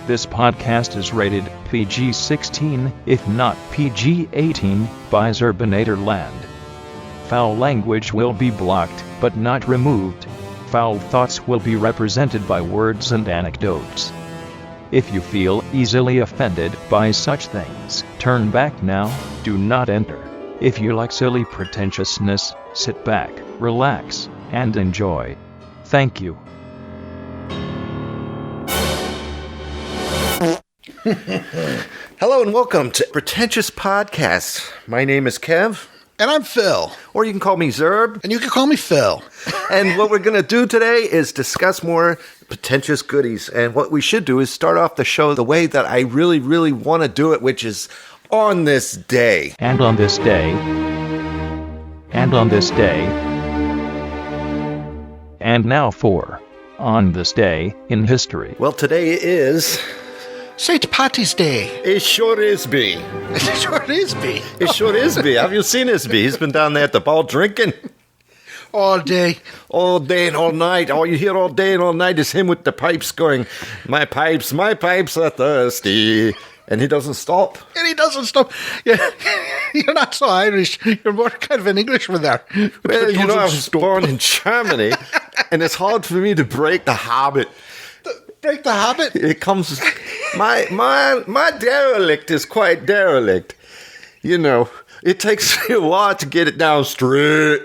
This podcast is rated PG-16, if not PG-18, by Zurbanator Land. Foul language will be blocked, but not removed. Foul thoughts will be represented by words and anecdotes. If you feel easily offended by such things, turn back now, do not enter. If you like silly pretentiousness, sit back, relax, and enjoy. Thank you. Hello and welcome to Pretentious Podcast. My name is Kev. And I'm Phil. Or you can call me Zerb. And you can call me Phil. And what we're going to do today is discuss more pretentious goodies. And what we should do is start off the show the way that I really want to do it, which is on this day. And on this day. And on this day. And now for On This Day in History. Well, today is St. Patty's Day. It sure is be. It sure is be. It sure is be. Have you seen this be? He's been down there at the bar drinking. All day. All day and all night. All you hear all day and all night is him with the pipes going, my pipes are thirsty. And he doesn't stop. And he doesn't stop. Yeah. You're not so Irish. You're more kind of an Englishman there. Well, you know, I was born in Germany, and it's hard for me to break the habit. Break the habit? It comes... My derelict is quite derelict. You know, it takes me a while to get it down straight.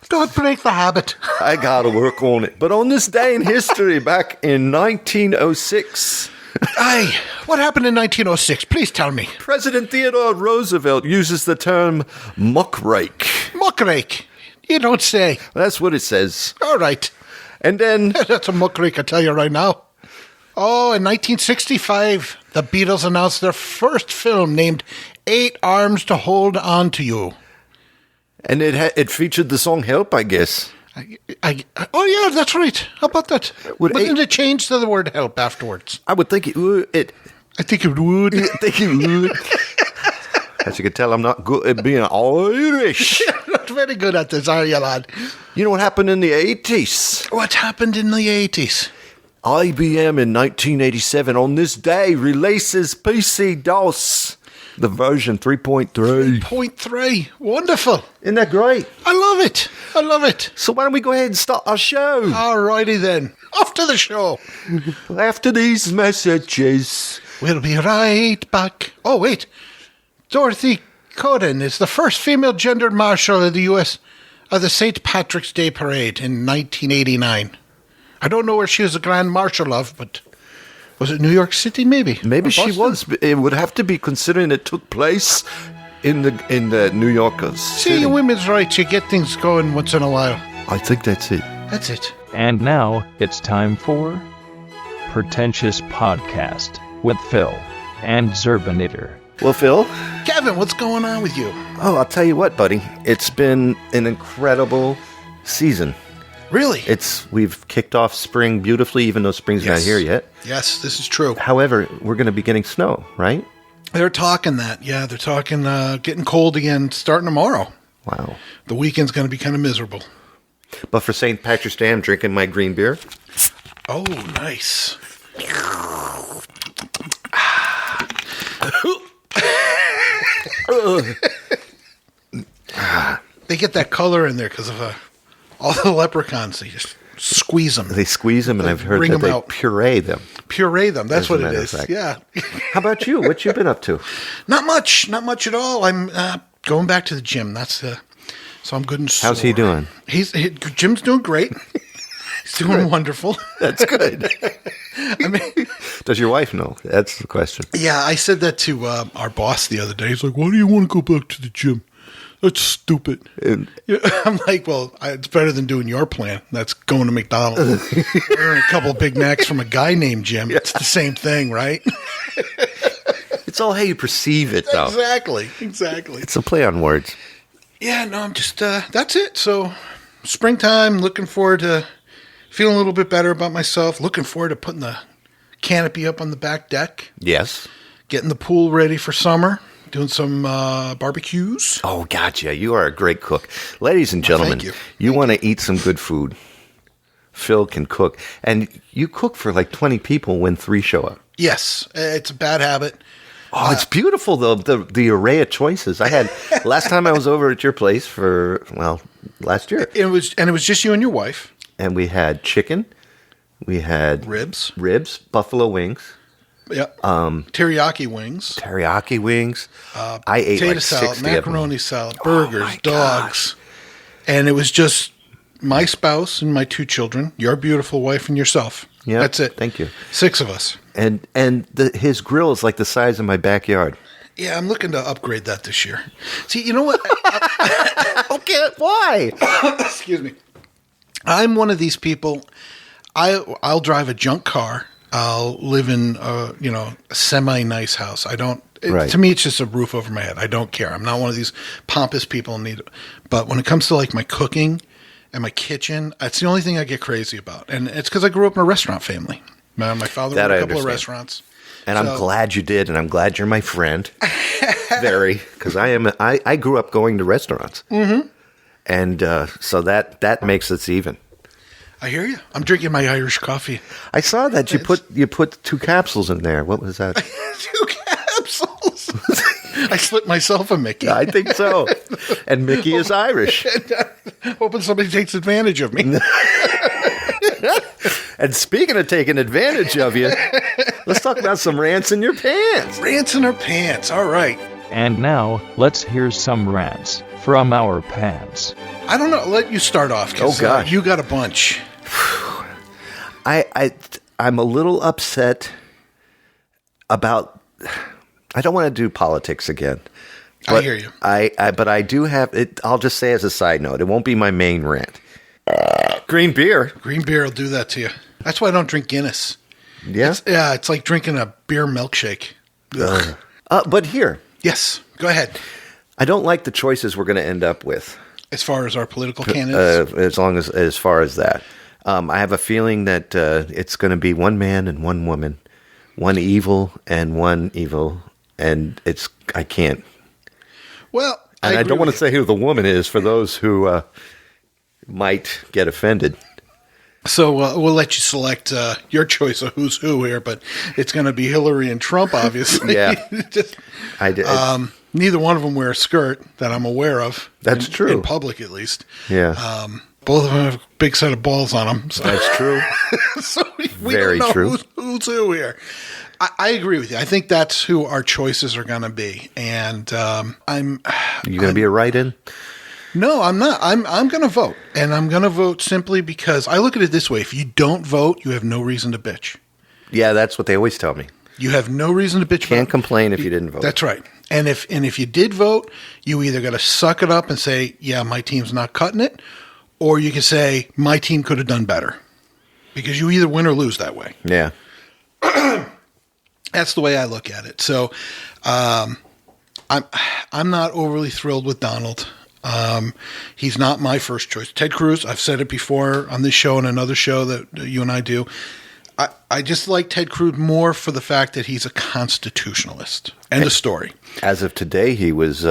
Don't break the habit. I gotta work on it. But on this day in history, back in 1906... Aye, what happened in 1906? Please tell me. President Theodore Roosevelt uses the term muckrake. Muckrake? You don't say. That's what it says. All right. And then... That's a muckrake, I tell you right now. Oh, in 1965, the Beatles announced their first film named 8 Arms to Hold On to You. And it featured the song Help, I guess. Oh, yeah, that's right. How about that? Wouldn't it change to the word help afterwards? I would think it would. I think it would. I think it would. As you can tell, I'm not good at being Irish. You're not very good at this, are you, lad? You know what happened in the 80s? What happened in the 80s? IBM in 1987 on this day releases PC-DOS, the version 3.3. 3.3. Wonderful. Isn't that great? I love it. I love it. So why don't we go ahead and start our show? Alrighty then. Off to the show. After these messages. We'll be right back. Oh, wait. Dorothy Coden is the first female gendered marshal of the U.S. of the St. Patrick's Day Parade in 1989. I don't know where she was a Grand Marshal of, but was it New York City maybe? Maybe she was. It would have to be, considering it took place in the New Yorkers. See, women's rights, you get things going once in a while. I think that's it. That's it. And now it's time for Pretentious Podcast with Phil and Zurbanator. Well, Phil? Kevin, what's going on with you? Oh, I'll tell you what, buddy. It's been an incredible season. Really? We've kicked off spring beautifully, even though spring's not here yet. Yes, this is true. However, we're going to be getting snow, right? They're talking that. Yeah, they're talking getting cold again starting tomorrow. Wow. The weekend's going to be kind of miserable. But for St. Patrick's Day, I'm drinking my green beer. Oh, nice. They get that color in there because of all the leprechauns. They just squeeze them. They squeeze them, and I've heard that they puree them. Puree them. That's what it is. Yeah. How about you? What you been up to? Not much. Not much at all. I'm going back to the gym. So I'm good and sore. How's he doing? Jim's doing great. He's doing wonderful. That's good. I mean, does your wife know? That's the question. Yeah, I said that to our boss the other day. He's like, "Why do you want to go back to the gym? That's stupid." And I'm like, "Well, it's better than doing your plan. That's going to McDonald's. Earn a couple of Big Macs from a guy named Jim. Yeah. It's the same thing, right?" It's all how you perceive it, though. Exactly. It's a play on words. Yeah, no, I'm just, that's it. So, springtime, looking forward to feeling a little bit better about myself. Looking forward to putting the canopy up on the back deck. Yes. Getting the pool ready for summer. Doing some barbecues. Oh, gotcha. You are a great cook. Ladies and gentlemen, Thank you. You want to eat some good food. Phil can cook. And you cook for like 20 people when 3 show up. Yes, it's a bad habit. Oh, it's beautiful though, the array of choices. I had last time I was over at your place for last year. It was just you and your wife. And we had chicken, we had Ribs, buffalo wings, teriyaki wings. I ate potato like salad, 60 of them. macaroni salad, burgers, dogs, and it was just my spouse and my 2 children, your beautiful wife, and yourself. Yeah, that's it. Thank you. 6 of us. And his grill is like the size of my backyard. Yeah, I'm looking to upgrade that this year. See, you know what? Okay, why? Excuse me. I'm one of these people. I'll drive a junk car. I'll live in a semi nice house. I don't. Right. To me, it's just a roof over my head. I don't care. I'm not one of these pompous people. But when it comes to like my cooking and my kitchen, that's the only thing I get crazy about. And it's because I grew up in a restaurant family. My father owned a couple of restaurants. And I'm glad you did, and I'm glad you're my friend. Very, because I grew up going to restaurants. Mm-hmm. And so that makes us even. I hear you. I'm drinking my Irish coffee. I saw that you put 2 capsules in there. What was that? 2 capsules. I slipped myself a Mickey. I think so. And Mickey is Irish. Hoping somebody takes advantage of me. And speaking of taking advantage of you, let's talk about some rants in your pants. Rants in our pants. All right. And now, let's hear some rants from our pants. I don't know. I'll let you start off. Oh, gosh. You got a bunch. I'm a little upset about... I don't want to do politics again. I hear you. But I do have it. I'll just say as a side note, it won't be my main rant. Green beer. Green beer will do that to you. That's why I don't drink Guinness. Yeah? It's like drinking a beer milkshake. Ugh. But here. Yes, go ahead. I don't like the choices we're going to end up with. As far as our political candidates? As far as that. I have a feeling that it's going to be one man and one woman. One evil and one evil. And I can't. Well, and I don't want to say who the woman is for those who might get offended. So we'll let you select your choice of who's who here, but it's going to be Hillary and Trump, obviously. Yeah. I did. Neither one of them wear a skirt that I'm aware of. That's true. In public, at least. Yeah. Both of them have a big set of balls on them. So. That's true. So we Very don't know true. Who's who here. I agree with you. I think that's who our choices are going to be. And You going to be a write-in? No, I'm not. I'm going to vote. And I'm going to vote simply because I look at it this way. If you don't vote, you have no reason to bitch. Yeah, that's what they always tell me. You have no reason to bitch. Can't complain if you didn't vote. That's right. And if you did vote, you either got to suck it up and say, yeah, my team's not cutting it, or you can say, my team could have done better. Because you either win or lose that way. Yeah. That's the way I look at it. So I'm not overly thrilled with Donald. He's not my first choice. Ted Cruz, I've said it before on this show and another show that you and I do. I just like Ted Cruz more for the fact that he's a constitutionalist. End of story. As of today, he was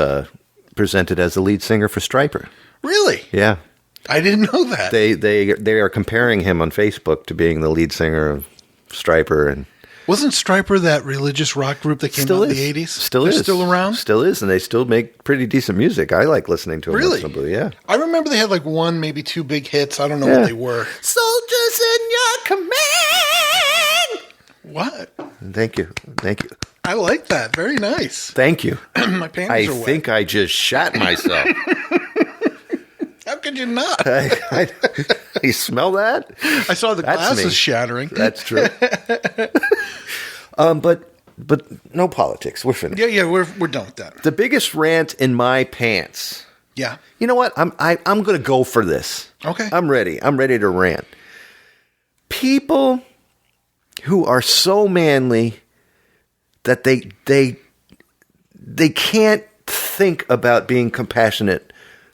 presented as the lead singer for Stryper. Really? Yeah. I didn't know that. They are comparing him on Facebook to being the lead singer of Stryper. And wasn't Stryper that religious rock group that came out in the 80s? Still They're is. Still around? Still is, and they still make pretty decent music. I like listening to them. Really? Yeah. I remember they had like 1, maybe 2 big hits. I don't know what they were. Soldiers in your command. What? Thank you. I like that. Very nice. Thank you. My pants I are wet. think I just shat myself. How could you not? You smell that? I saw the glasses shattering. That's true. But no politics. We're finished. Yeah, we're done with that. The biggest rant in my pants. Yeah. You know what? I'm going to go for this. Okay. I'm ready. I'm ready to rant. People who are so manly that they can't think about being compassionate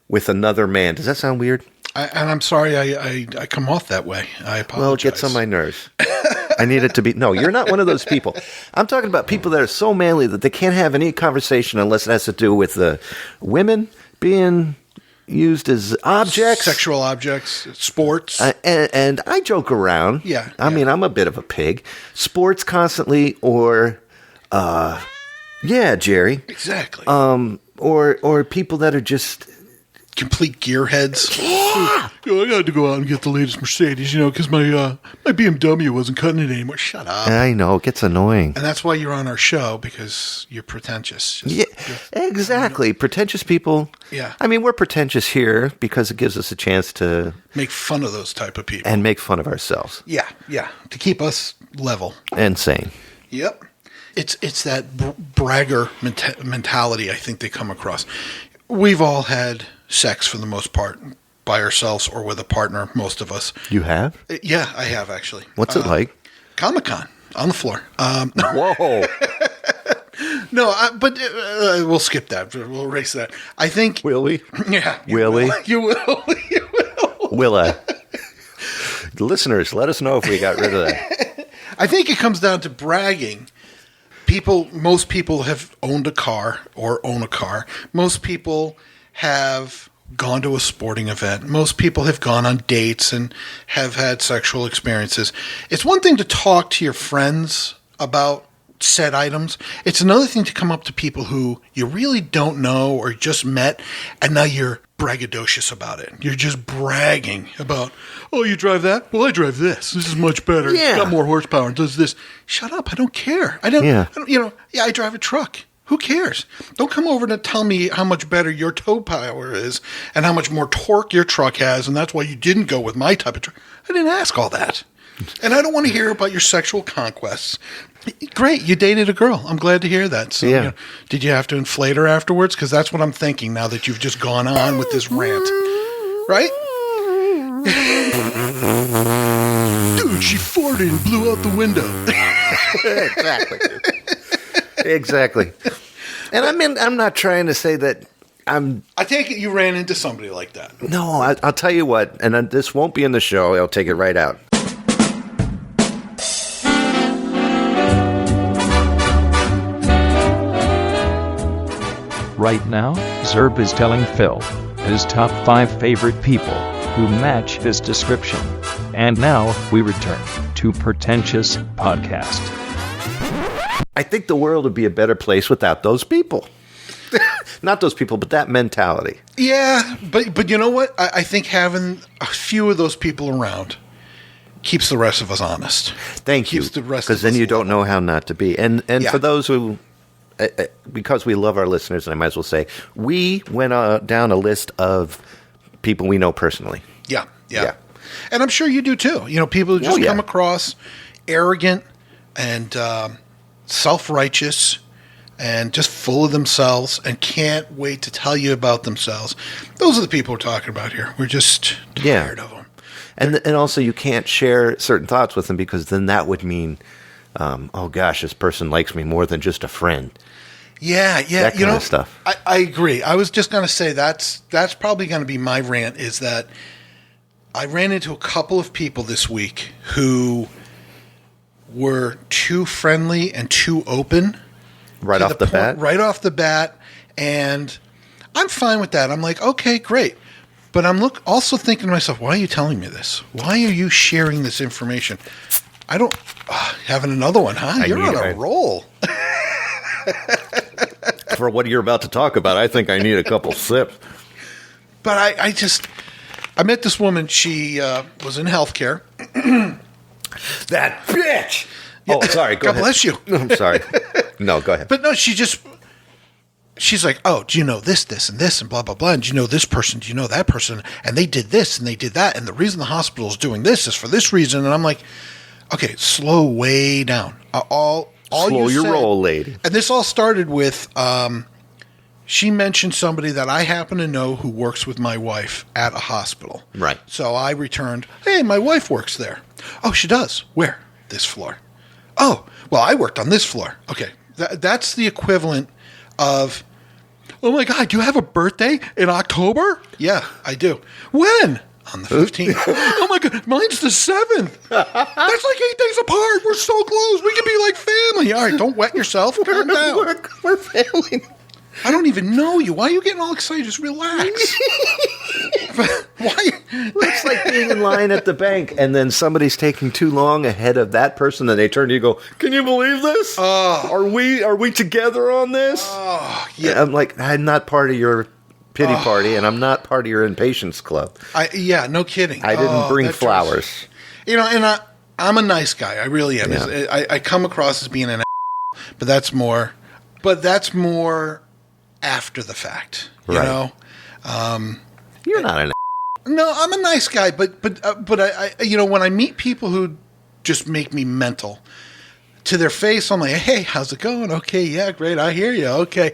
with another man. Does that sound weird? And I'm sorry I come off that way. I apologize. Well, it gets on my nerves. I need it to be... No, you're not one of those people. I'm talking about people that are so manly that they can't have any conversation unless it has to do with women being used as objects. Sexual objects, sports. And I joke around. Yeah. I mean, I'm a bit of a pig. Sports constantly or, yeah, Jerry. Exactly. Or people that are just... complete gearheads. Yeah. I had to go out and get the latest Mercedes, because my BMW wasn't cutting it anymore. Shut up. I know. It gets annoying. And that's why you're on our show, because you're pretentious. Exactly. Pretentious people. Yeah. I mean, we're pretentious here because it gives us a chance to... make fun of those type of people. and make fun of ourselves. Yeah. To keep us level. And sane. Yep. It's that bragger mentality I think they come across. We've all had sex for the most part by ourselves or with a partner, most of us. You have? Yeah, I have actually. What's it like? Comic-Con, on the floor. Whoa. No, but we'll skip that. We'll erase that. I think... Will we? Yeah. Will we? You will. You will. Will I? The listeners, let us know if we got rid of that. I think it comes down to bragging. Most people have owned a car or own a car. Most people have gone to a sporting event. Most people have gone on dates and have had sexual experiences. It's one thing to talk to your friends about said items. It's another thing to come up to people who you really don't know or just met, and now you're braggadocious about it. You're just bragging about, oh, you drive that? Well, I drive this. This is much better. Yeah. It's got more horsepower. It does this. Shut up. I don't care. I drive a truck. Who cares? Don't come over to tell me how much better your tow power is and how much more torque your truck has, and that's why you didn't go with my type of truck. I didn't ask all that. And I don't want to hear about your sexual conquests. Great, you dated a girl. I'm glad to hear that. So, yeah. Did you have to inflate her afterwards? Because that's what I'm thinking now that you've just gone on with this rant. Right? Dude, she farted and blew out the window. Exactly. And I'm not trying to say that I take it you ran into somebody like that. No, I'll tell you what, and this won't be in the show. I'll take it right out. Right now, Zerb is telling Phil his top 5 favorite people who match his description. And now we return to Pretentious Podcast. I think the world would be a better place without those people. Not those people, but that mentality. Yeah, but you know what? I think having a few of those people around keeps the rest of us honest. Thank you. Because then you don't know how not to be. And Yeah. for those who, because we love our listeners, and I might as well say, we went down a list of people we know personally. Yeah. And I'm sure you do too. People who just come across arrogant and self-righteous and just full of themselves and can't wait to tell you about themselves. Those are the people we're talking about here. We're just tired of them. And also you can't share certain thoughts with them because then that would mean, oh gosh, this person likes me more than just a friend. Yeah. That kind of stuff. I agree. I was just going to say that's probably going to be my rant, is that I ran into a couple of people this week who were too friendly and too open. Right off the bat? Right off the bat. And I'm fine with that. I'm like, okay, great. But I'm also thinking to myself, why are you telling me this? Why are you sharing this information? I don't... having another one, huh? You're on a roll. For what you're about to talk about, I think I need a couple sips. But I met this woman. She was in healthcare. That bitch! Oh, sorry. Go ahead. God bless you. I'm sorry. No, go ahead. But no, she's like, oh, do you know this, and this, and blah, blah, blah. And do you know this person? Do you know that person? And they did this, and they did that. And the reason the hospital is doing this is for this reason. And I'm like, okay, slow way down. Slow your roll, lady. And this all started with, she mentioned somebody that I happen to know who works with my wife at a hospital. Right. So I returned, hey, my wife works there. Oh, she does? Where? This floor. Oh, well, I worked on this floor. Okay. That's the equivalent of, oh my God, do you have a birthday in October? Yeah, I do. When? On the 15th. Oh my God, mine's the 7th. That's like 8 days apart. We're so close. We can be like family. All right, don't wet yourself. Calm down. We're family. I don't even know you. Why are you getting all excited? Just relax. Why? It's like being in line at the bank, and then somebody's taking too long ahead of that person, and they turn to you and go, "Can you believe this? Are we together on this?" Oh, Yeah. And I'm like, I'm not part of your pity party, and I'm not part of your impatience club. No kidding. I didn't bring flowers. And I'm a nice guy. I really am. Yeah. I come across as being an but that's more after the fact, you know? You're not an No, I'm a nice guy, but I when I meet people who just make me mental, to their face, I'm like, hey, how's it going? Okay, yeah, great, I hear you, okay.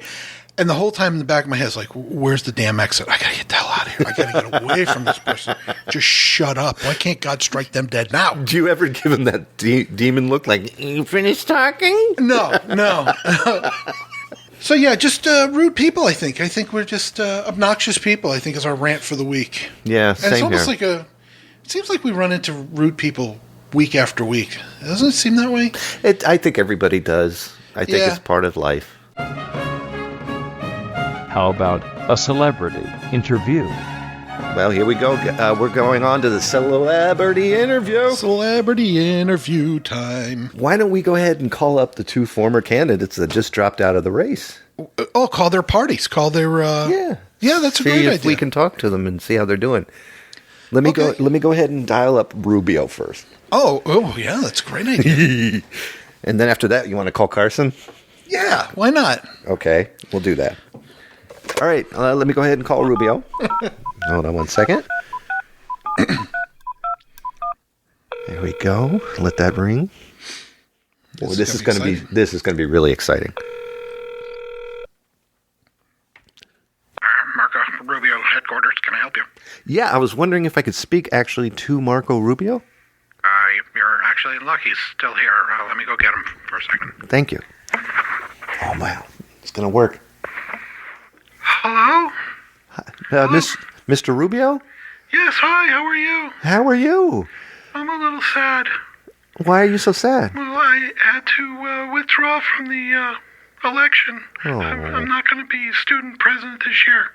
And the whole time in the back of my head is like, where's the damn exit? I got to get the hell out of here. I got to get away from this person. Just shut up. Why can't God strike them dead now? Do you ever give him that demon look like, you finished talking? No. So, yeah, just rude people, I think. I think we're just obnoxious people, I think, is our rant for the week. Yeah, same and it's almost here. like it seems like we run into rude people week after week. Doesn't it seem that way? I think everybody does. I think it's part of life. How about a celebrity interview? Well, here we go. We're going on to the celebrity interview. Celebrity interview time. Why don't we go ahead and call up the two former candidates that just dropped out of the race? Oh, call their parties. Call their... Yeah, that's a great idea. See if we can talk to them and see how they're doing. Let me go ahead and dial up Rubio first. Oh, yeah, that's a great idea. And then after that, you want to call Carson? Yeah, why not? Okay, we'll do that. All right, let me go ahead and call Rubio. Hold on one second. There we go. Let that ring. This is going to be really exciting. Marco Rubio headquarters. Can I help you? Yeah, I was wondering if I could speak actually to Marco Rubio. You're actually lucky. He's still here. Let me go get him for a second. Thank you. Oh wow, it's going to work. Hello? Mr. Rubio? Yes, hi, how are you? How are you? I'm a little sad. Why are you so sad? Well, I had to withdraw from the election. Oh. I'm not going to be student president this year.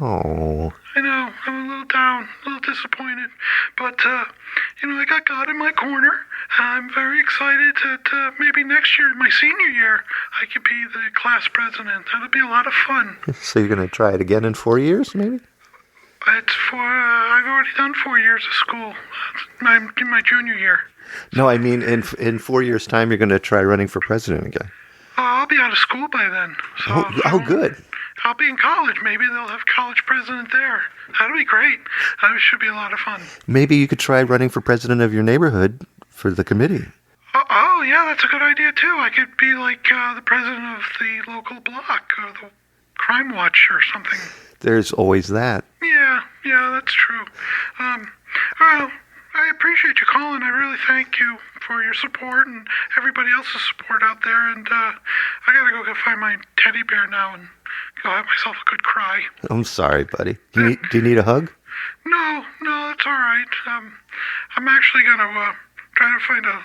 Oh. I know, I'm a little down, a little disappointed. But, I got God in my corner. I'm very excited that maybe next year, my senior year, I could be the class president. That'll be a lot of fun. So you're going to try it again in 4 years, maybe? I've already done 4 years of school. I'm in my junior year. No, I mean, in 4 years' time, you're going to try running for president again. I'll be out of school by then. So Good. I'll be in college. Maybe they'll have college president there. That'll be great. That should be a lot of fun. Maybe you could try running for president of your neighborhood for the committee. Oh, yeah, that's a good idea, too. I could be like the president of the local block or the crime watch or something. There's always that. Yeah, that's true. Well, I appreciate you calling. I really thank you for your support and everybody else's support out there. And I gotta go find my teddy bear now and go have myself a good cry. I'm sorry, buddy. Do you need a hug? No, that's all right. I'm actually gonna try to find a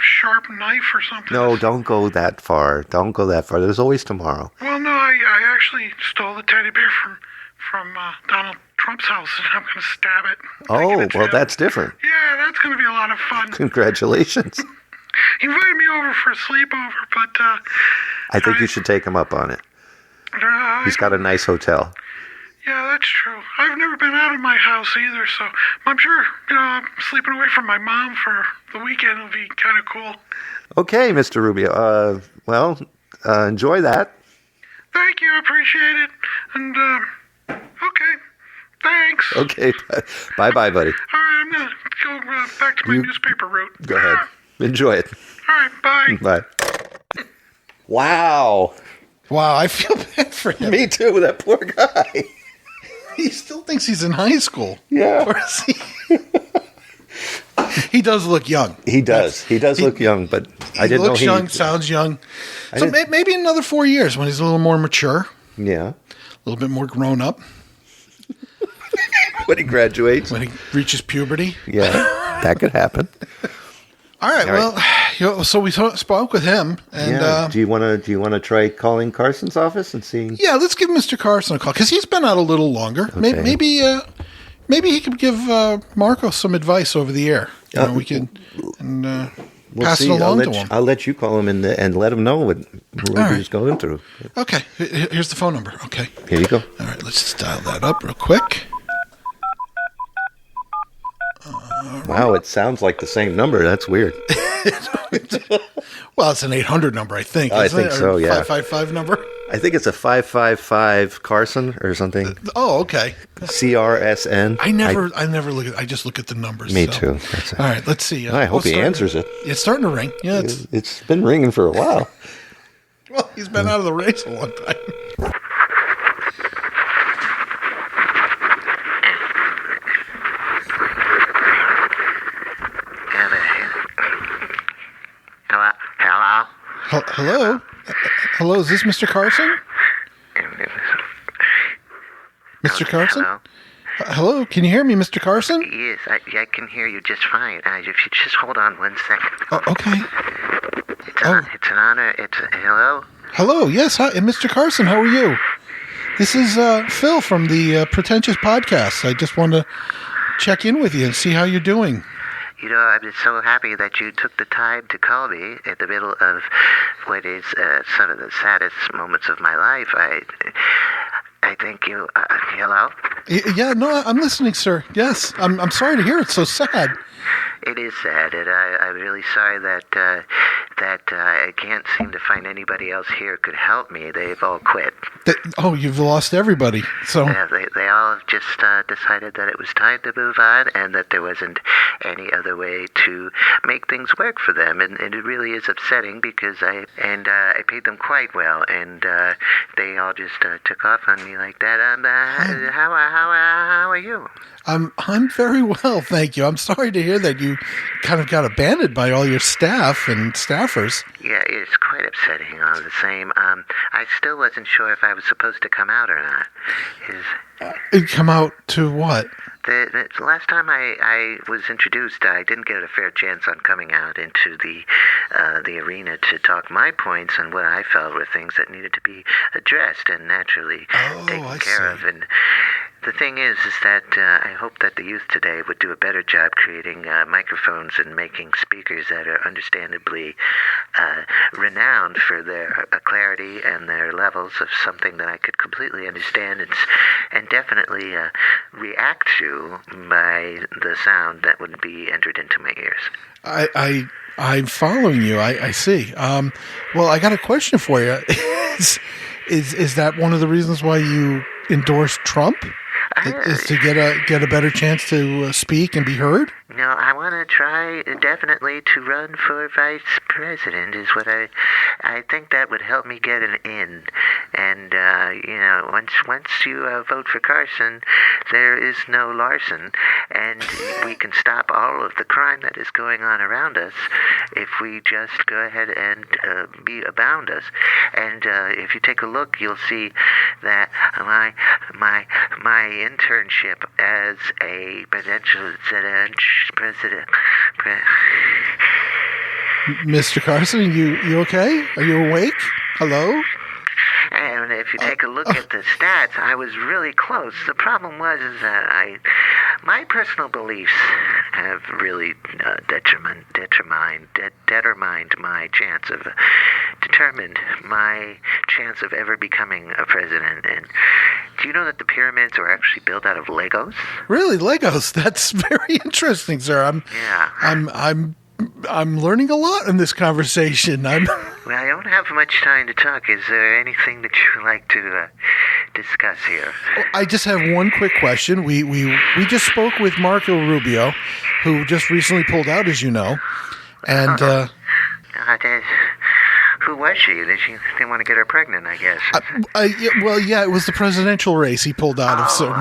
sharp knife or something. No, don't go that far. Don't go that far. There's always tomorrow. Well, no, I actually stole the teddy bear from Donald Trump's house, and I'm going to stab it. Oh, well, that's different. Yeah, that's going to be a lot of fun. Congratulations. He invited me over for a sleepover, but... I think you should take him up on it. He's got a nice hotel. Yeah, that's true. I've never been out of my house either, so I'm sure, sleeping away from my mom for the weekend will be kind of cool. Okay, Mr. Rubio. Enjoy that. Thank you, I appreciate it. And, okay, thanks. Okay, bye-bye, buddy. All right, I'm going to go back to my newspaper route. Go ahead. Enjoy it. All right, bye. Bye. Wow. Wow, I feel bad for him. Me too, that poor guy. He still thinks he's in high school. Yeah. Or is he? He does look young. He does. He does look young, but I didn't know he... looks young, sounds young. So maybe in another 4 years when he's a little more mature. Yeah. A little bit more grown up. When he graduates. When he reaches puberty. Yeah, that could happen. All right. So we spoke with him, and do you want to try calling Carson's office and seeing? Yeah, let's give Mr. Carson a call because he's been out a little longer. Okay. Maybe maybe he could give Marco some advice over the air. We can pass it along to him. I'll let you call him and let him know what he's going through. Okay, here's the phone number. Okay. Here you go. All right, let's just dial that up real quick. Wow, it sounds like the same number. That's weird. Well, it's an 800 number, I think. I think so, yeah. 555 number? I think it's a 555 Carson or something. Oh, okay. CRSN. I never look at. I just look at the numbers. Me too. All right, let's see. I hope he answers it. It's starting to ring. Yeah, it's been ringing for a while. Well, he's been out of the race a long time. Hello? Hello, is this Mr. Carson? Mr. Carson? Hello, can you hear me, Mr. Carson? Yes, I can hear you just fine. If you just hold on 1 second. Oh, okay. It's an honor. Hello? Hello, yes, hi, Mr. Carson, how are you? This is Phil from the Pretentious Podcast. I just want to check in with you and see how you're doing. You know, I'm just so happy that you took the time to call me in the middle of what is some of the saddest moments of my life. I think you... hello? Yeah, no, I'm listening, sir. Yes, I'm sorry to hear it's so sad. It is sad, and I'm really sorry that I can't seem to find anybody else here who could help me. They've all quit. You've lost everybody. So they all just decided that it was time to move on, and that there wasn't any other way to make things work for them. And it really is upsetting because I paid them quite well, and they all just took off on me like that. How are you? I'm very well, thank you. I'm sorry to hear that you kind of got abandoned by all your staff and staffers. Yeah, it's quite upsetting all the same. I still wasn't sure if I was supposed to come out or not. Come out to what? The last time I was introduced, I didn't get a fair chance on coming out into the arena to talk my points on what I felt were things that needed to be addressed and naturally taken care of. And the thing is that I hope that the youth today would do a better job creating microphones and making speakers that are understandably renowned for their clarity and their levels of something that I could completely understand and definitely react to by the sound that would be entered into my ears. I'm following you. I see. Well, I got a question for you. Is that one of the reasons why you endorsed Trump? Is to get a better chance to speak and be heard? No, I want to try definitely to run for vice president is what I think that would help me get an in. And, once you vote for Carson, there is no Larson. And we can stop all of the crime that is going on around us if we just go ahead and be abound us. And if you take a look, you'll see that my internship as a potential president. Mr. Carson, you okay? Are you awake? Hello? And if you take a look at the stats, I was really close. The problem was that my personal beliefs have really determined my chance of ever becoming a president. And do you know that the pyramids were actually built out of Legos? Really, Legos? That's very interesting, sir. I'm learning a lot in this conversation. Well, I don't have much time to talk. Is there anything that you would like to discuss here? I just have one quick question. We just spoke with Marco Rubio, who just recently pulled out, as you know, and who was she? They didn't want to get her pregnant, I guess. It was the presidential race he pulled out of, so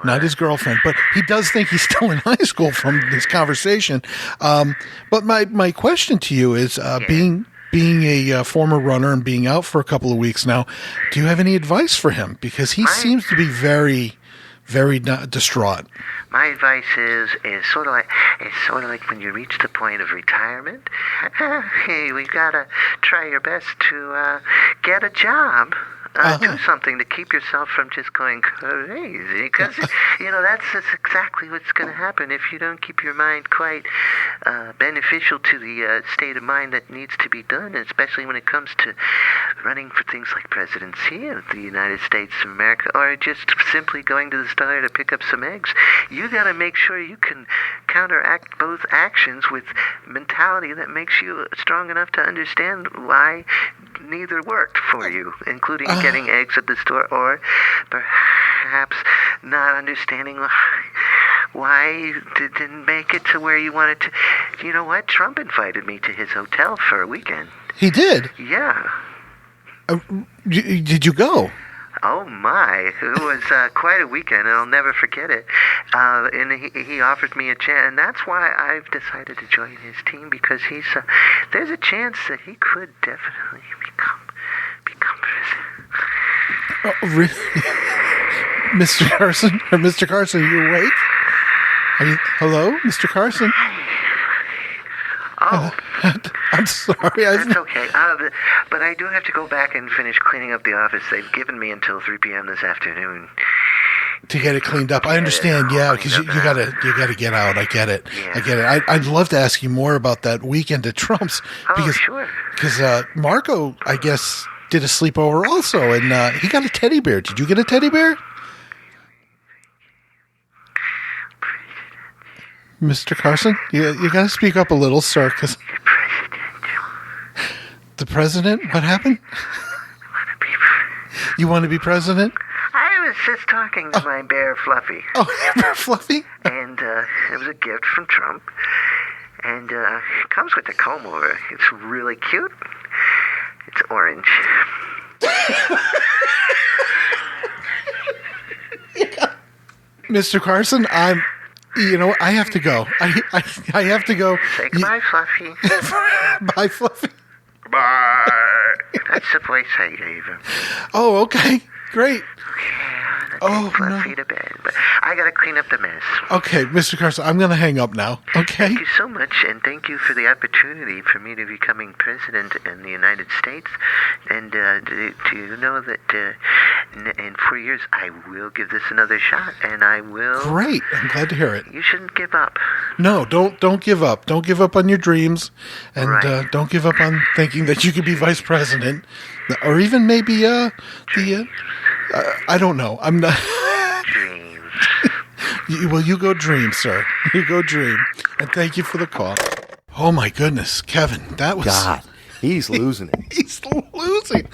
not his girlfriend. But he does think he's still in high school from this conversation. But my question to you is, being a former runner and being out for a couple of weeks now, do you have any advice for him? Because he seems to be very, very distraught. My advice is sort of like when you reach the point of retirement. Hey, we gotta try your best to get a job. Do something to keep yourself from just going crazy. Because, that's exactly what's going to happen if you don't keep your mind quite beneficial to the state of mind that needs to be done, especially when it comes to running for things like presidency of the United States of America, or just simply going to the store to pick up some eggs. You got to make sure you can counteract both actions with mentality that makes you strong enough to understand why neither worked for you, including getting eggs at the store, or perhaps not understanding why you didn't make it to where you wanted to. You know what? Trump invited me to his hotel for a weekend. He did? Yeah. Did you go? Oh my, it was quite a weekend, and I'll never forget it. And he offered me a chance, and that's why I've decided to join his team, because there's a chance that he could definitely become president. Oh, really? Mr. Carson? Mr. Carson, are you awake? Hello, Mr. Carson? Oh. I'm sorry. That's okay. But I do have to go back and finish cleaning up the office. They've given me until 3 p.m. this afternoon to get it cleaned up. I understand, yeah, because you gotta get out. I get it. Yeah. I get it. I'd love to ask you more about that weekend at Trump's. Sure. Because Marco, I guess, did a sleepover also, and he got a teddy bear. Did you get a teddy bear? Mr. Carson, you got to speak up a little, sir, because... The president? What happened? You want to be president? I was just talking to my bear, Fluffy. Oh, bear Fluffy? And it was a gift from Trump. And it comes with a comb over. It's really cute. It's orange. Mr. Carson, I have to go. I have to go. Say goodbye, Fluffy. Bye, Fluffy. Bye. That's the voice I gave him. Oh, okay. Great. Yeah, Fluffy to bed. But I got to clean up the mess. Okay, Mr. Carson, I'm going to hang up now. Okay? Thank you so much, and thank you for the opportunity for me to becoming president in the United States. And do you know that in 4 years I will give this another shot, and I will... Great. I'm glad to hear it. You shouldn't give up. No, don't give up. Don't give up on your dreams, and Right. Don't give up on thinking that you could be vice president, or even maybe I don't know. I'm not... Dreams. You go dream, sir. You go dream. And thank you for the call. Oh, my goodness. Kevin, that was... God, he's losing it. He's losing.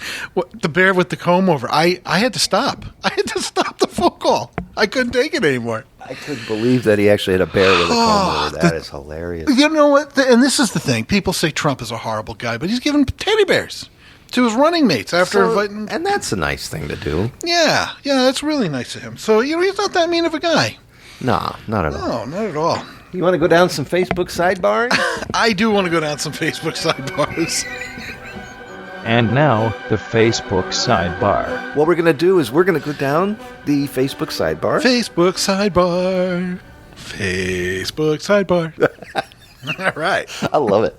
The bear with the comb over. I had to stop. I had to stop the phone call. I couldn't take it anymore. I couldn't believe that he actually had a bear with a comb over. That is hilarious. You know what? And this is the thing. People say Trump is a horrible guy, but he's giving teddy bears to his running mates after inviting... And that's a nice thing to do. Yeah, that's really nice of him. So, he's not that mean of a guy. Nah, not at all. No, not at all. You want to go down some Facebook sidebar? I do want to go down some Facebook sidebars. And now, the Facebook sidebar. What we're going to do is we're going to go down the Facebook sidebar. Facebook sidebar. Facebook sidebar. All right. I love it.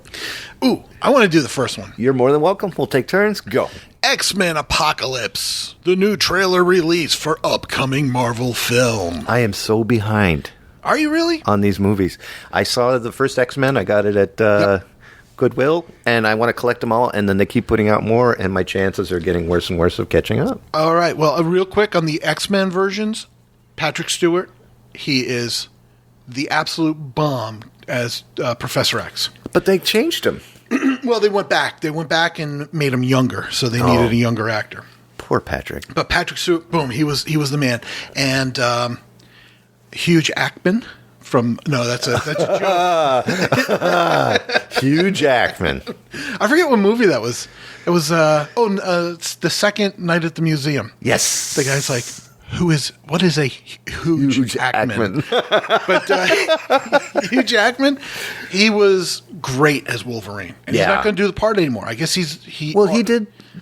Ooh, I want to do the first one. You're more than welcome. We'll take turns. Go. X-Men Apocalypse, the new trailer release for upcoming Marvel film. I am so behind. Are you really? On these movies. I saw the first X-Men. I got it at Goodwill, and I want to collect them all, and then they keep putting out more, and my chances are getting worse and worse of catching up. All right. Well, real quick on the X-Men versions, Patrick Stewart, he is the absolute bomb as Professor X. But they changed him. Well, they went back. They went back and made him younger, so they needed a younger actor. Poor Patrick. But Patrick Stewart, boom, he was the man. And Hugh Jackman from that's a joke. Hugh Jackman. I forget what movie that was. It was it's the second Night at the Museum. Yes. The guy's like, what is a Hugh Jackman? But Hugh Jackman, he was great as Wolverine. And he's not going to do the part anymore. I guess he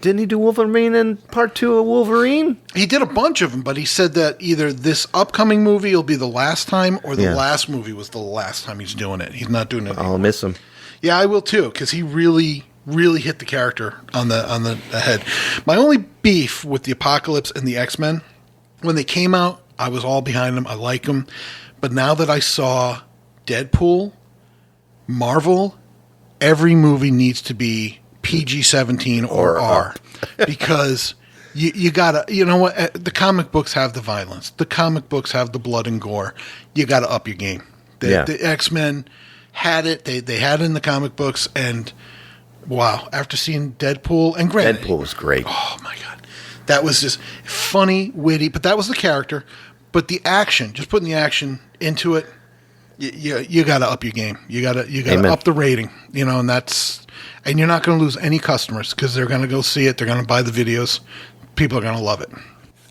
didn't he do Wolverine in part 2 of Wolverine? He did a bunch of them, but he said that either this upcoming movie will be the last time or the last movie was the last time he's doing it. He's not doing it anymore. I'll miss him. Yeah, I will too, because he really really hit the character on the head. My only beef with the Apocalypse and the X-Men, when they came out, I was all behind them. I like them. But now that I saw Deadpool, Marvel, every movie needs to be PG-17 or R. Because you gotta, you know what? The comic books have the violence. The comic books have the blood and gore. You gotta up your game. The X-Men had it. They had it in the comic books. And wow, after seeing Deadpool, and granted, Deadpool was great. Oh my God. That was just funny, witty, but that was the character. But the action, just putting the action into it, you got to up your game. You got to up the rating, you know, and you're not going to lose any customers because they're going to go see it. They're going to buy the videos. People are going to love it.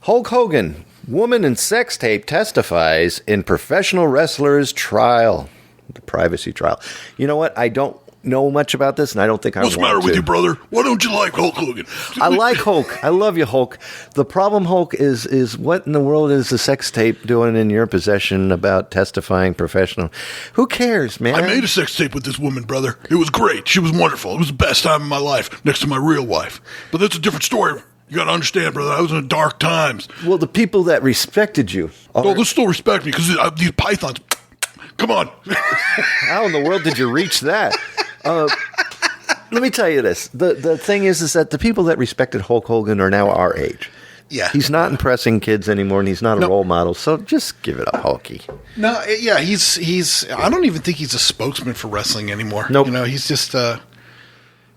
Hulk Hogan, woman in sex tape testifies in professional wrestler's trial, the privacy trial. You know what? I don't know much about this, and I don't think I want to. What's the matter with you, brother? Why don't you like Hulk Hogan? I like Hulk. I love you, Hulk. The problem, Hulk, is what in the world is the sex tape doing in your possession about testifying professional? Who cares, man? I made a sex tape with this woman, brother. It was great. She was wonderful. It was the best time of my life, next to my real wife. But that's a different story. You got to understand, brother. I was in dark times. Well, the people that respected you. Oh, they'll still respect me because these pythons. Come on. How in the world did you reach that? Let me tell you this. The thing is that the people that respected Hulk Hogan are now our age. Yeah. He's not impressing kids anymore, and he's not a role model, so just give it up, Hulky. No, yeah, he's. I don't even think he's a spokesman for wrestling anymore. Nope. You know, he's just.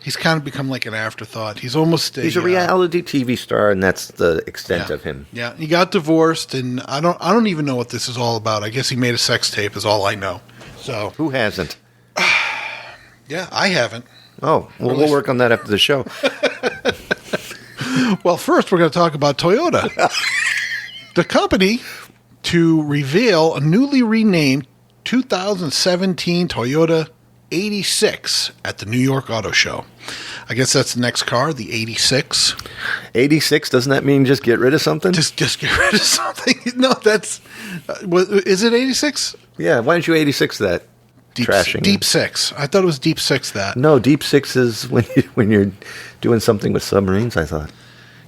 He's kind of become like an afterthought. He's almost. He's a reality TV star, and that's the extent of him. Yeah, he got divorced, and I don't even know what this is all about. I guess he made a sex tape, is all I know. So who hasn't? Yeah, I haven't. Oh, well, we'll work on that after the show. Well, first we're going to talk about Toyota. The company to reveal a newly renamed 2017 Toyota 86 at the New York Auto Show. I guess that's the next car, the 86. 86, doesn't that mean just get rid of something? Just get rid of something? No, that's... is it 86? Yeah, why don't you 86 that? Trashing. Deep Six. I thought it was Deep Six that. No, Deep Six is when you're doing something with submarines, I thought.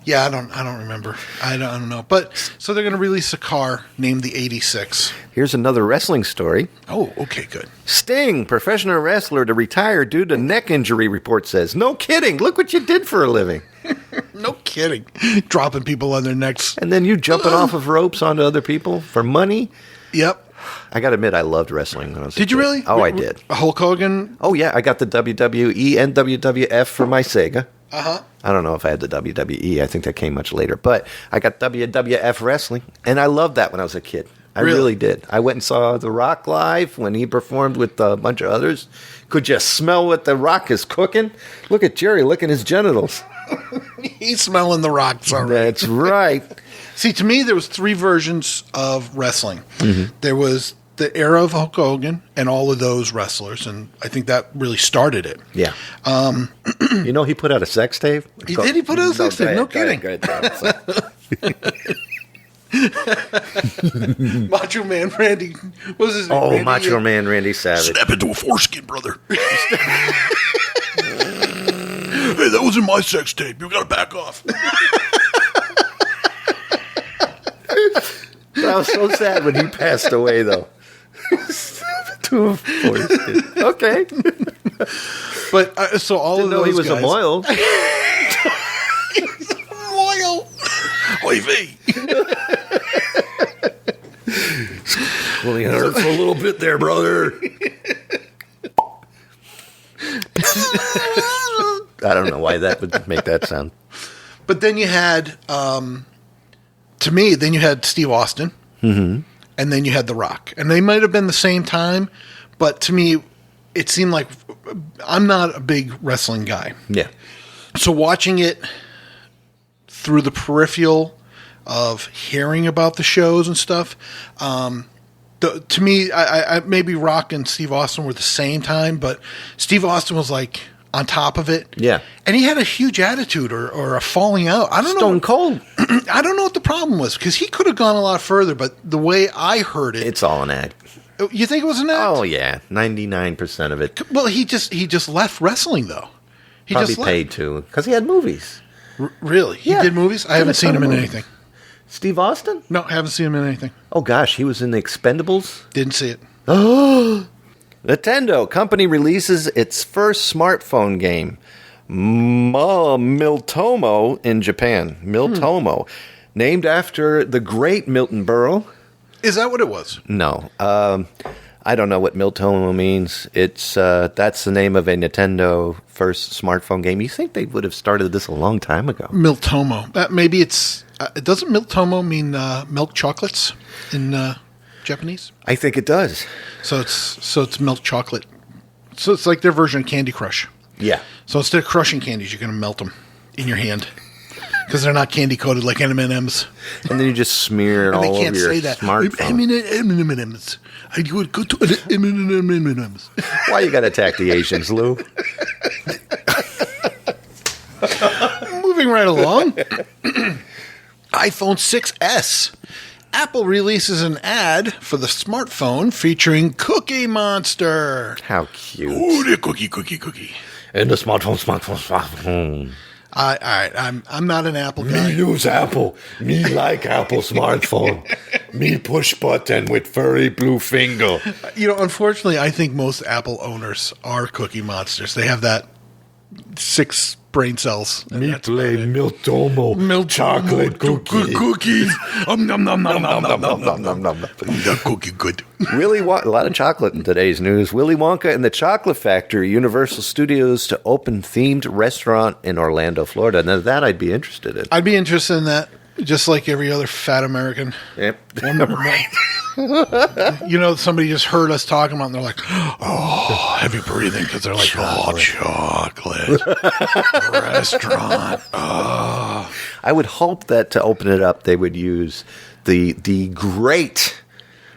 Yeah, I don't remember. I don't know. But so they're going to release a car named the 86. Here's another wrestling story. Oh, okay, good. Sting, professional wrestler to retire due to neck injury, report says. No kidding. Look what you did for a living. No kidding. Dropping people on their necks. And then you jumping off of ropes onto other people for money. Yep. I got to admit, I loved wrestling when I was a kid. Did you really? Oh, I did. Hulk Hogan? Oh, yeah. I got the WWE and WWF for my Sega. Uh-huh. I don't know if I had the WWE. I think that came much later. But I got WWF wrestling, and I loved that when I was a kid. I really did. I went and saw The Rock live when he performed with a bunch of others. Could you smell what The Rock is cooking? Look at Jerry licking his genitals. He's smelling the rocks already. That's right. See, to me, there was 3 versions of wrestling. Mm-hmm. There was the era of Hulk Hogan and all of those wrestlers, and I think that really started it. Yeah. You know, he put out a sex tape. Did he put out a sex tape? No kidding. Macho Man Randy. What was his name? Oh, Macho Man Randy Savage. Snap into a foreskin, brother. Hey, that was in my sex tape. You got to back off. I was so sad when he passed away, though. To a foreskin. Okay. But so all Didn't of those know he was guys, a moil. He's a moil. Oy vey. Well, it hurt for a little bit there, brother. I don't know why that would make that sound. But then you had, to me, then you had Steve Austin. Mm-hmm. And then you had The Rock. And they might have been the same time, but to me, it seemed like I'm not a big wrestling guy. Yeah. So watching it through the peripheral of hearing about the shows and stuff, to me, I maybe Rock and Steve Austin were the same time, but Steve Austin was like on top of it. Yeah. And he had a huge attitude or a falling out. I don't know. Stone Cold. I don't know what the problem was because he could have gone a lot further, but the way I heard it. It's all an act. You think it was an act? Oh, yeah. 99% of it. Well, he just left wrestling, though. He Probably just left. paid to, because he had movies. Really? He Yeah. did movies? I Did haven't a seen ton him of in movies. anything. Steve Austin? No, I haven't seen him in anything. Oh gosh, he was in the Expendables. Didn't see it. Nintendo company releases its first smartphone game, Miltomo in Japan. Miltomo, named after the great Milton Berle. Is that what it was? No, I don't know what Miltomo means. It's that's the name of a Nintendo first smartphone game. You think they would have started this a long time ago? Miltomo. Maybe it's... doesn't Miltomo mean milk chocolates in Japanese? I think it does. So it's milk chocolate. So it's like their version of Candy Crush. Yeah. So instead of crushing candies, you're going to melt them in your hand because they're not candy coated like M&Ms. And then you just smear it And all they can't over your say that. smartphone. M&Ms. I would go to M&Ms. Why you got to attack the Asians, Lou? Moving right along. iPhone 6S. Apple releases an ad for the smartphone featuring Cookie Monster. How cute. Oh, the cookie. And the smartphone. All right, I'm not an Apple guy. Me use Apple. Me like Apple smartphone. Me push button with furry blue finger. You know, unfortunately, I think most Apple owners are Cookie Monsters. They have that 6 brain cells. and Me that's play about it. Miltomo chocolate cookie. Cookies. Nom nom nom nom nom nom nom nom nom. The cookie good. A lot of chocolate in today's news. Willy Wonka and the Chocolate Factory, Universal Studios to open themed restaurant in Orlando, Florida. Now that I'd be interested in. I'd be interested in that, just like every other fat American. Yep. You know, somebody just heard us talking about it and they're like, oh, heavy breathing because they're like, chocolate. Restaurant. Oh. I would hope that to open it up, they would use the great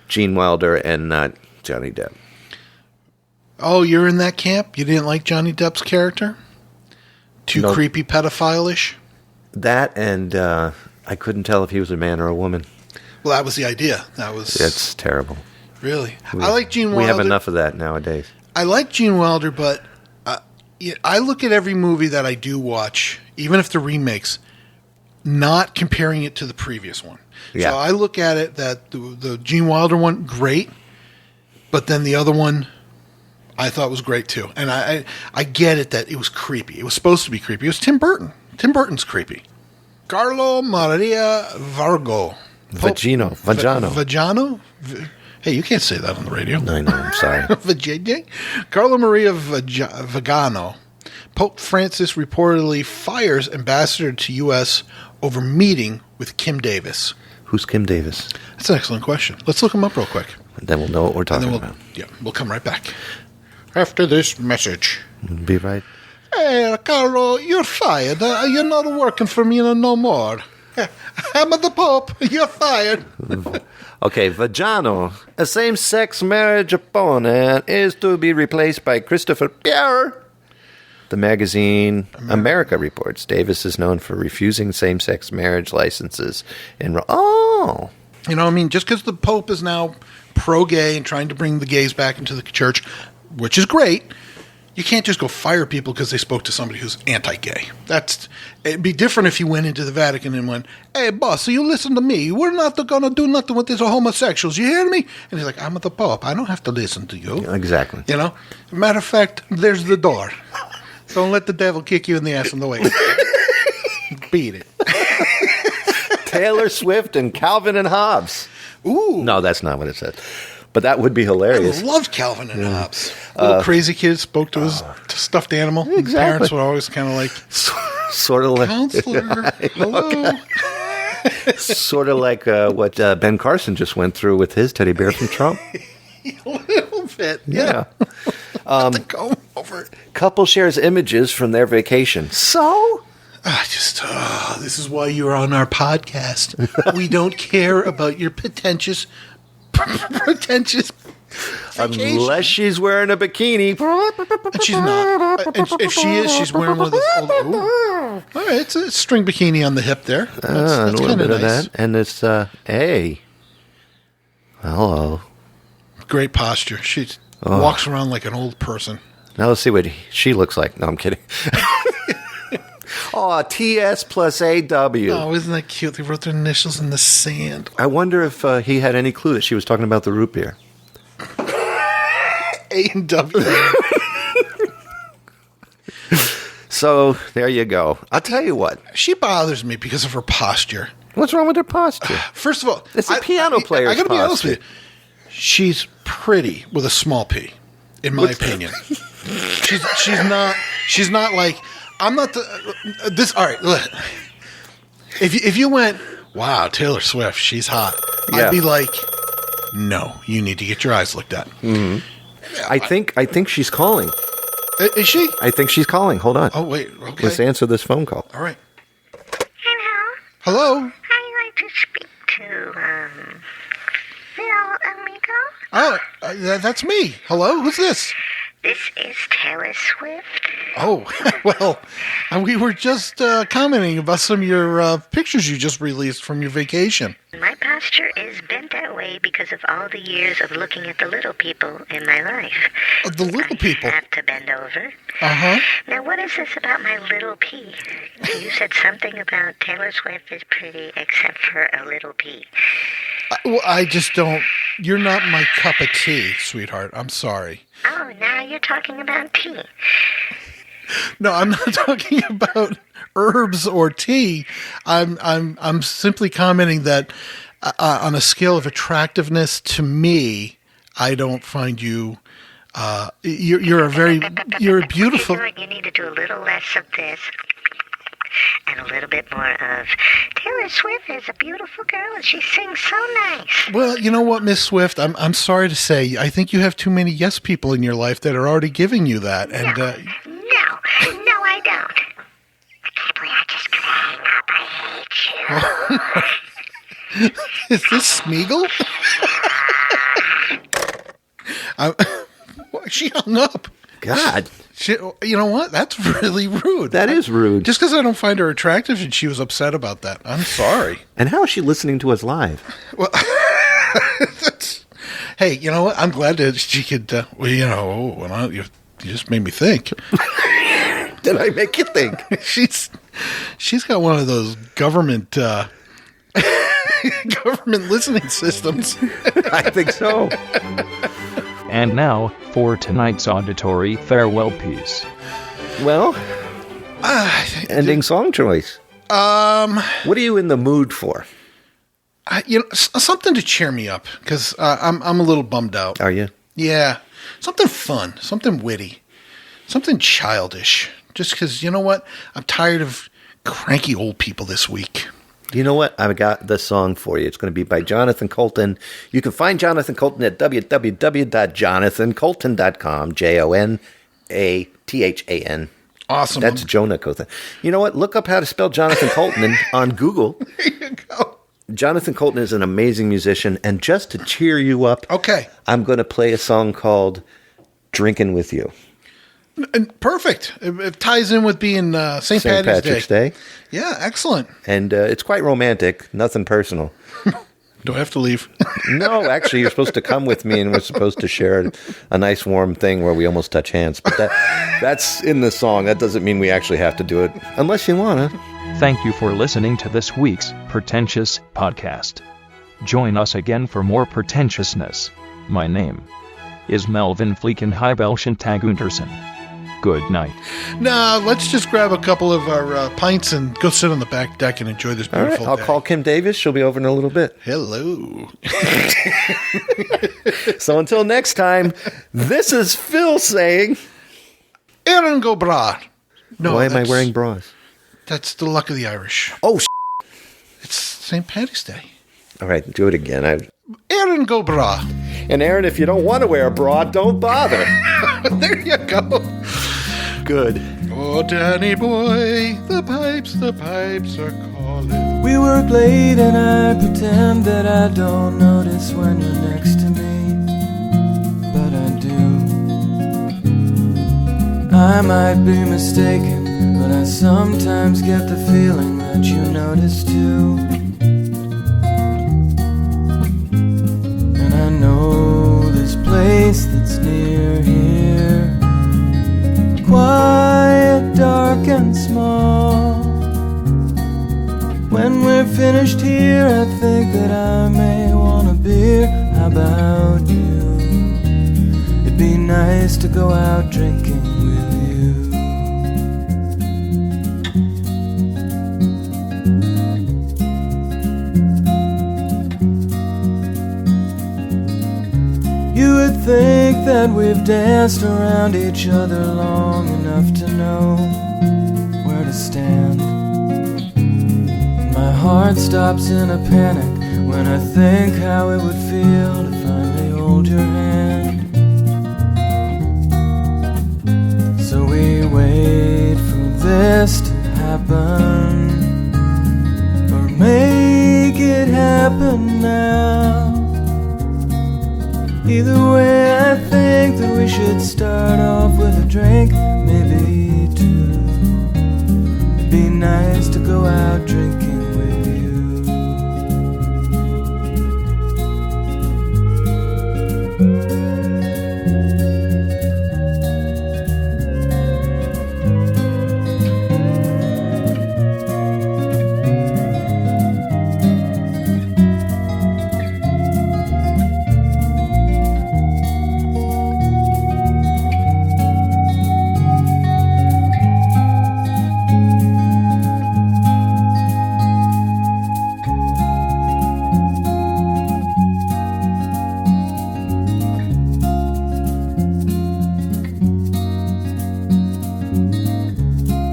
Gene Wilder and not Johnny Depp. Oh, you're in that camp? You didn't like Johnny Depp's character? Too No. creepy pedophile-ish? That and I couldn't tell if he was a man or a woman. Well, that was the idea. That was It's terrible. really. I like Gene Wilder. We have enough of that nowadays. I like Gene Wilder, but I look at every movie that I do watch, even if the remakes, not comparing it to the previous one. Yeah. So I look at it that the Gene Wilder one, great, but then the other one I thought was great too. And I get it that it was creepy. It was supposed to be creepy. It was Tim Burton. Tim Burton's creepy. Carlo Maria Vargo. Vagino. Hey, you can't say that on the radio. I know, I'm sorry. Vajayjay? Carlo Maria Vagano. Pope Francis reportedly fires ambassador to U.S. over meeting with Kim Davis. Who's Kim Davis? That's an excellent question. Let's look him up real quick. Then we'll know what we're And talking then about. we'll come right back. After this message. Be right. Hey, Carlo, you're fired. You're not working for me no more. I'm the Pope. You're fired. Okay, Vagino, a same-sex marriage opponent, is to be replaced by Christopher Pierre. The magazine America reports Davis is known for refusing same-sex marriage licenses. You know, I mean, just because the Pope is now pro-gay and trying to bring the gays back into the church, which is great, you can't just go fire people because they spoke to somebody who's anti-gay. It'd be different if you went into the Vatican and went, hey, boss, so you listen to me. We're not going to do nothing with these homosexuals. You hear me? And he's like, I'm the Pope. I don't have to listen to you. exactly. You know? Matter of fact, there's the door. Don't let the devil kick you in the ass on the way. Beat it. Taylor Swift and Calvin and Hobbes. Ooh. No, that's not what it said. But that would be I hilarious. loved Calvin and Hobbes. Little crazy kid spoke to his stuffed animal. Exactly. Parents were always kind of like, Sort of like, counselor, hello. sort of like what Ben Carson just went through with his teddy bear from Trump. A little bit. Yeah. To go over it. Couple shares images from their vacation. So? This is why you're on our podcast. We don't care about your pretentious vacation. Unless she's wearing a bikini. And she's not. And if she is, she's wearing one of those old... Ooh. All right, it's a string bikini on the hip there. A That's little kind bit of nice. of that. And it's, hey. Hello. Great posture. She walks around like an old person. Now let's see what she looks like. No, I'm kidding. Oh, TS plus AW. Oh, isn't that cute? They wrote their initials in the sand. I wonder if he had any clue that she was talking about the root beer. A&W. So there you go. I'll tell you what. She bothers me because of her posture. What's wrong with her posture? First of all, It's a piano player's I gotta be honest posture. with you. She's pretty with a small p, in my opinion. She's not like, I'm not this. All right, look. If you went, wow, Taylor Swift, she's hot. Yeah. I'd be like, no, you need to get your eyes looked at. Mm-hmm. I think she's calling. Is she? I think she's calling. Hold on. Oh wait, okay. Let's answer this phone call. All right. Hello. Hello. I'd like to speak to Phil Amico. Oh, that's me. Hello, who's this? This is Taylor Swift. Oh, well, we were just commenting about some of your pictures you just released from your vacation. My posture is bent that way because of all the years of looking at the little people in my life. The little people? I have to bend over. Uh-huh. Now, what is this about my little P? You said something about Taylor Swift is pretty except for a little P. Well, I just don't... You're not my cup of tea, sweetheart. I'm sorry. Oh, now you're talking about tea. No, I'm not talking about herbs or tea. I'm simply commenting that on a scale of attractiveness to me, I don't find you. You're a beautiful. You need to do a little less of this and a little bit more of Taylor Swift is a beautiful girl and she sings so nice. Well, you know what, Miss Swift, I'm sorry to say, I think you have too many yes people in your life that are already giving you that. And No, I don't. I can't believe I just hang up. I hate you. is this Smeagol? She hung up. God. You know what? That's really rude. That is rude. Just because I don't find her attractive and she was upset about that. I'm sorry. And how is she listening to us live? Well, hey, you know what? I'm glad that she could, you just made me think. Did I make you think? She's got one of those government listening systems. I think so. And now, for tonight's auditory farewell piece. Well, ending song choice. What are you in the mood for? Something to cheer me up because I'm a little bummed out. Are you? Yeah, something fun, something witty, something childish. Just because, you know what? I'm tired of cranky old people this week. You know what? I've got the song for you. It's going to be by Jonathan Colton. You can find Jonathan Colton at www.jonathancolton.com. JONATHAN. Awesome. That's Jonah Colton. You know what? Look up how to spell Jonathan Colton on Google. There you go. Jonathan Colton is an amazing musician. And just to cheer you up, Okay. I'm going to play a song called Drinking With You. And perfect. It ties in with being St. Patrick's Day. Yeah, excellent. And it's quite romantic. Nothing personal. Do I have to leave? No, actually, you're supposed to come with me, and we're supposed to share a nice warm thing where we almost touch hands. But that's in the song. That doesn't mean we actually have to do it, unless you want to. Thank you for listening to this week's Pretentious Podcast. Join us again for more pretentiousness. My name is Melvin Fleekenheibelschentagunderson. Good night. Nah, let's just grab a couple of our pints and go sit on the back deck and enjoy this All right, beautiful I'll day. call Kim Davis. She'll be over in a little bit. Hello. So until next time, this is Phil saying, Aaron go bra. No, why am I that's- wearing bras? That's the luck of the Irish. Oh, It's St. Patty's Day. all right, do it again. Aaron go bra. And Aaron, if you don't want to wear a bra, don't bother. There you go. Good. Oh, Danny boy, the pipes are calling. We work late and I pretend that I don't notice when you're next to me, but I do. I might be mistaken, but I sometimes get the feeling that you notice too. And I know this place that's near here, quiet, dark and small. finished here, I think that I may want a beer. How about you? It'd be nice to go out drinking with you. You would think that we've danced around each other long enough to know where to stand. My heart stops in a panic when I think how it would feel to finally hold your hand. So we wait for this to happen, or make it happen now. Either way, I think that we should start off with a drink, maybe two. It'd be nice to go out drinking with you.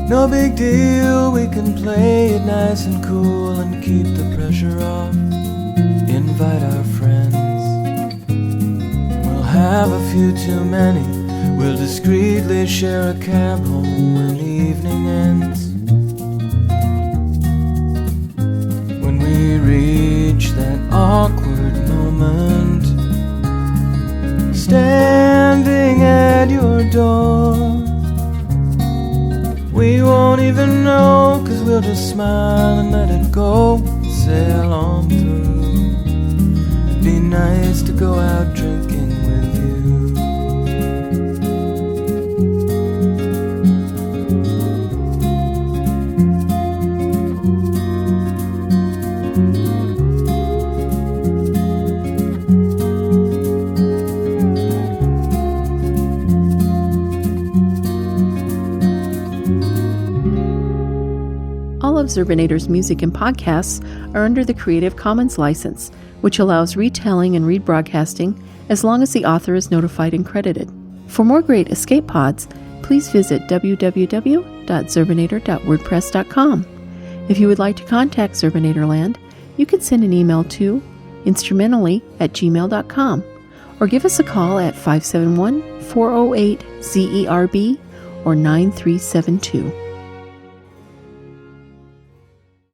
No big deal, we can play it nice and cool and keep the pressure off. Invite our friends. We'll have a few too many. We'll discreetly share a cab home when the evening ends. When we reach that awkward moment, standing at your door, we won't even know, 'cause we'll just smile and let it go, sail on through. It'd be nice to go out drinking with you. All of Zerbinator's music and podcasts are under the Creative Commons license, which allows retelling and rebroadcasting as long as the author is notified and credited. For more great escape pods, please visit www.zerbinator.wordpress.com. If you would like to contact Zerbinatorland, you can send an email to instrumentally@gmail.com or give us a call at 571-408-ZERB or 9372.